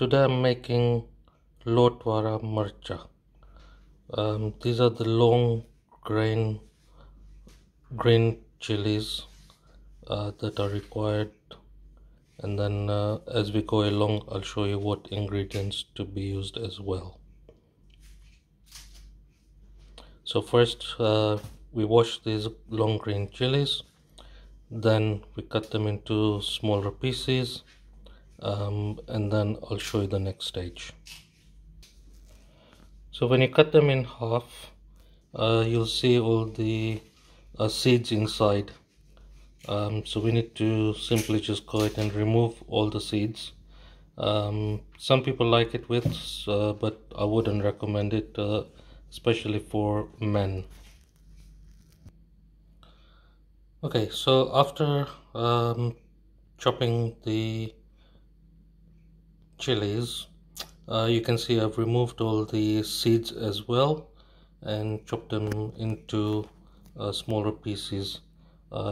Today I'm making wara marcha. These are the long green chilies that are required, and then as we go along I'll show you what ingredients to be used as well. So first we wash these long green chilies, then we cut them into smaller pieces, and then I'll show you the next stage. So when you cut them in half, you'll see all the seeds inside. So we need to simply just go ahead and remove all the seeds. Some people like it with, but I wouldn't recommend it, especially for men. Okay, so after chopping the chilies, you can see I've removed all the seeds as well and chopped them into smaller pieces.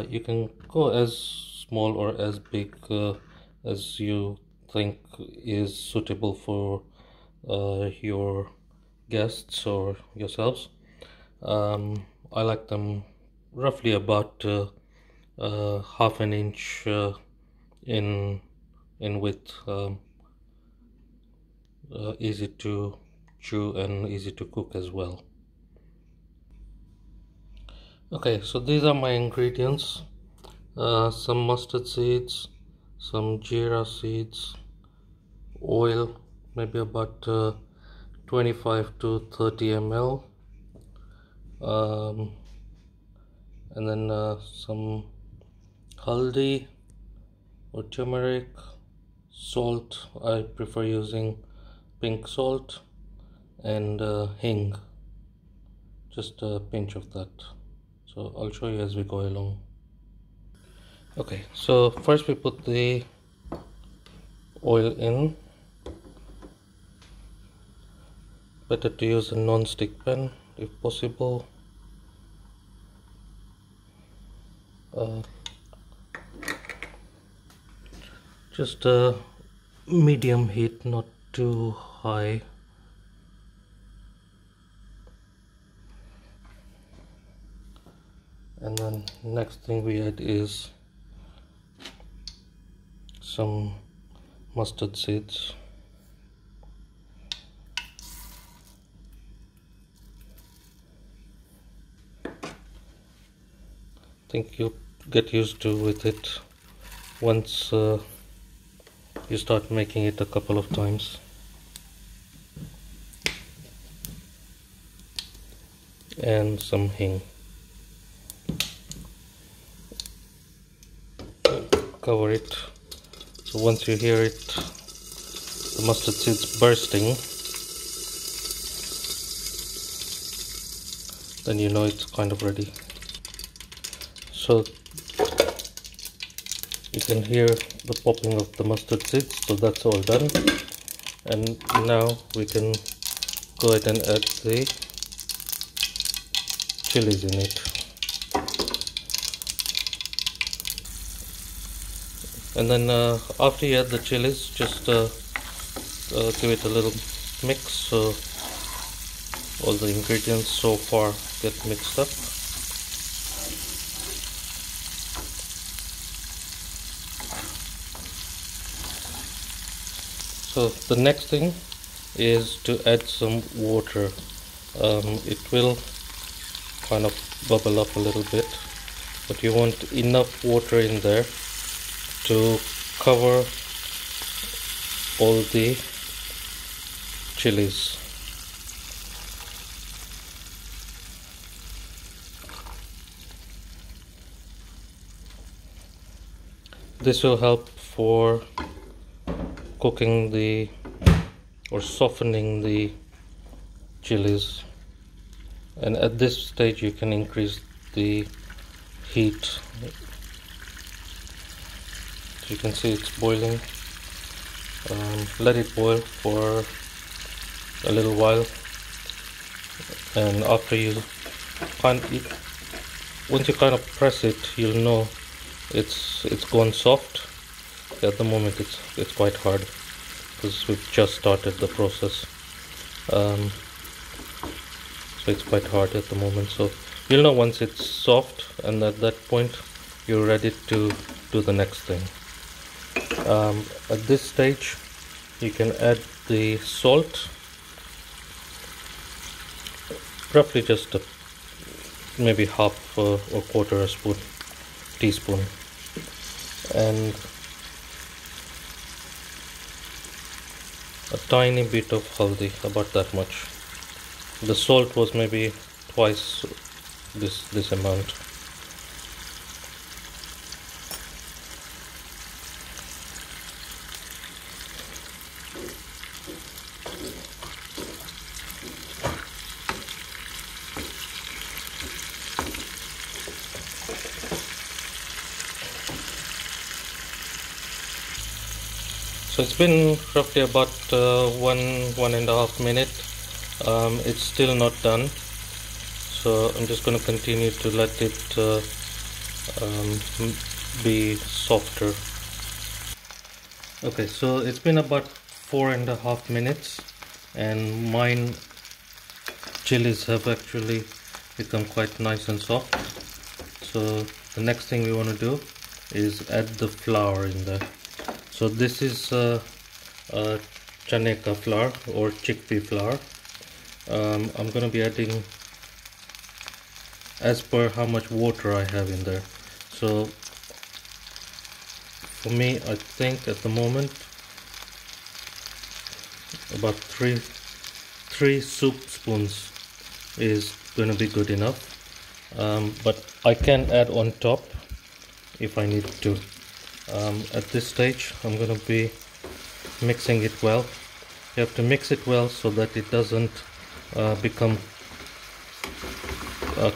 You can go as small or as big as you think is suitable for your guests or yourselves. I like them roughly about half an inch in width. Easy to chew and easy to cook as well. Okay, so these are my ingredients. Some mustard seeds, some jeera seeds, oil, maybe about 25 to 30 ml, and then some haldi or turmeric, salt. I prefer using pink salt, and hing, just a pinch of that. So I'll show you as we go along. Okay, so first we put the oil in. Better to use a non-stick pan if possible. Just a medium heat, not too high. And then next thing we add is some mustard seeds. I think you'll get used to with it once you start making it a couple of times. And some hing. Cover it. So once you hear it, the mustard seeds bursting, then you know it's kind of ready. So you can hear the popping of the mustard seeds, so that's all done. And now we can go ahead and add the chilies in it. And then after you add the chilies, just give it a little mix so all the ingredients so far get mixed up. So the next thing is to add some water. It will kind of bubble up a little bit, but you want enough water in there to cover all the chilies. This will help for cooking or softening the chilies, and at this stage you can increase the heat. You can see it's boiling. Let it boil for a little while, and after once you kind of press it, you'll know it's gone soft. At the moment it's quite hard, because we've just started the process. So it's quite hard at the moment, so you'll know once it's soft, and at that point you're ready to do the next thing. At this stage you can add the salt, roughly just maybe half or quarter a teaspoon, and a tiny bit of haldi, about that much. The salt was maybe twice this amount. So it's been roughly about 1.5 minutes. It's still not done, so I'm just going to continue to let it be softer. Okay, so it's been about 4.5 minutes, and mine chilies have actually become quite nice and soft. So the next thing we want to do is add the flour in there. So this is chane ka flour or chickpea flour. I'm going to be adding as per how much water I have in there. So for me, I think at the moment about three soup spoons is going to be good enough, but I can add on top if I need to. At this stage I'm going to be mixing it well. You have to mix it well so that it doesn't become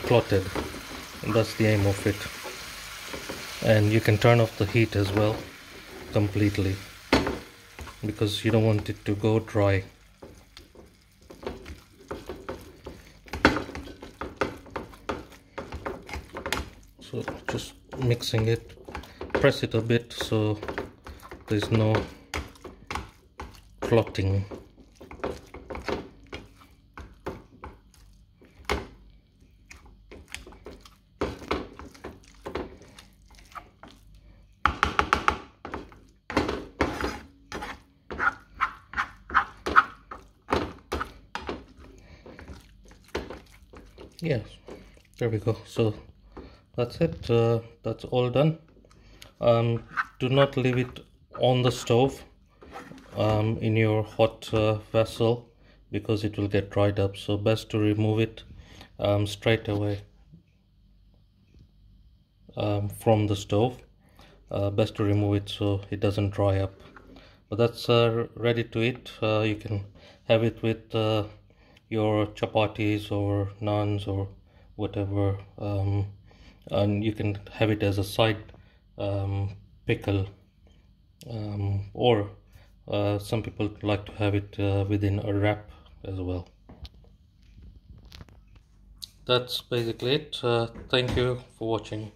clotted, and that's the aim of it. And you can turn off the heat as well completely, because you don't want it to go dry. So just mixing it, press it a bit so there's no clotting. Yes, there we go. So that's it. That's all done. Do not leave it on the stove in your hot vessel, because it will get dried up. So best to remove it straight away from the stove. Best to remove it so it doesn't dry up. But that's ready to eat. You can have it with your chapatis or naans or whatever, and you can have it as a side pickle, or some people like to have it within a wrap as well. That's basically it. Thank you for watching.